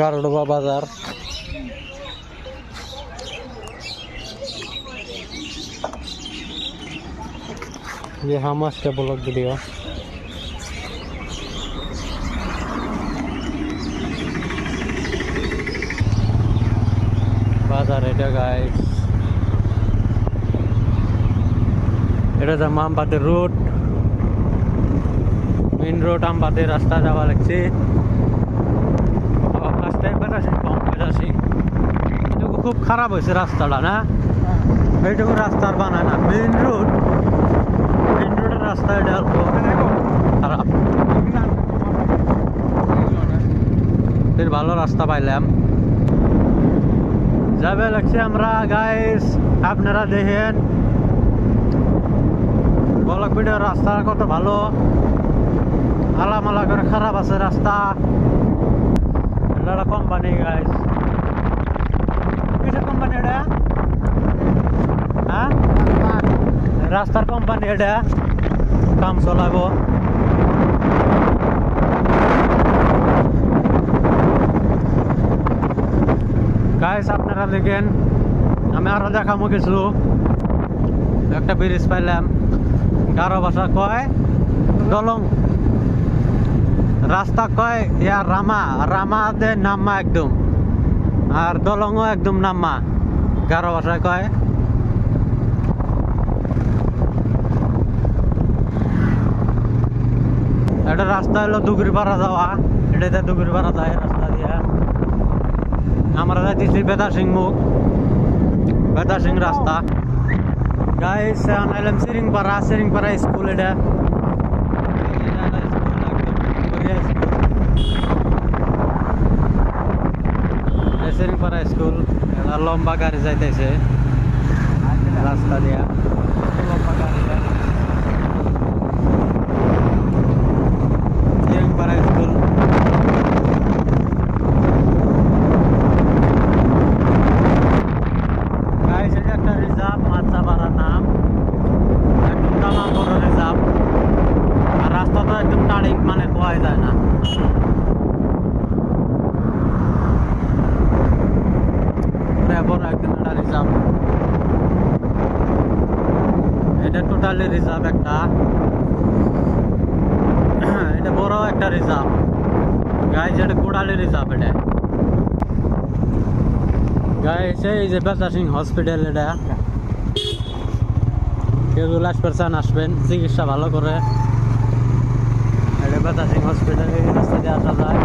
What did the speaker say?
গারোডোবা বাজার। ये हम के ब्लॉग वीडियो बाजार এটা गाइस এটা যে আমবাদে রোড মেইন রোড আমবাদে রাস্তা যাওয়া লাগছে রাস্তায় বেরাসি কম বেরাসি এটা খুব খারাপ হয়েছে রাস্তাটা না এইটুকু রাস্তার বানায় না মেইন রোডের রাস্তা এটা খারাপ ফির ভালো রাস্তা পাইলাম যাবে লাগছে আমরা গাইস আপনারা দেখেন ব্লগ ভিডিও রাস্তা কত ভালো আলামালা করে খারাপ আছে রাস্তা এটা কোম্পানি গাইস কিসের কোম্পানি এটা হ্যাঁ রাস্তার কোম্পানি এটা কাম চলাবো গাইস আপনারা দেখেন আমি আরো দেখাবো কিছু একটা ব্রিজ পাইলাম গারো ভাষা কয় দলং রাস্তা কয় ইয়া রামা দে নামা একদম আর দলংও একদম নামা গারো ভাষায় কয় এটা রাস্তা হলো দুগুরিপাড়া যাওয়া এটাতে দুগুরিপাড়া যায় রাস্তা দিয়া আমরা যাইতেছি বেদা সিং মুখ বেদা সিং রাস্তা গাইস আনাইলাম সিরিংপাড়া স্কুল এটা সিরিংপাড়া স্কুল এটা লম্বা গাড়ি যাইতেছে রাস্তা দিয়া লম্বা গাড়ি সিরিংপাড়া স্কুল গাইস এটা একটা রিজার্ভ মাছাপাড়া নাম একদম দামা বড় রিজার্ভ আর রাস্তা তো একদম টাড়িং মানে কোয়াই যায় না বড় একদম একটা রিজার্ভ এটা টোটালি রিজার্ভ একটা এটা বড় একটা রিজার্ভ গাইস এটা কোড়ালি রিজার্ভ এটা গাইস এই যে বেতা সিং হসপিটাল এটা কেউ লাস্ট পার্সন আসবেন চিকিৎসা ভালো করে এটা বেতা সিং হসপিটাল এই রাস্তা দিয়ে আসা যায়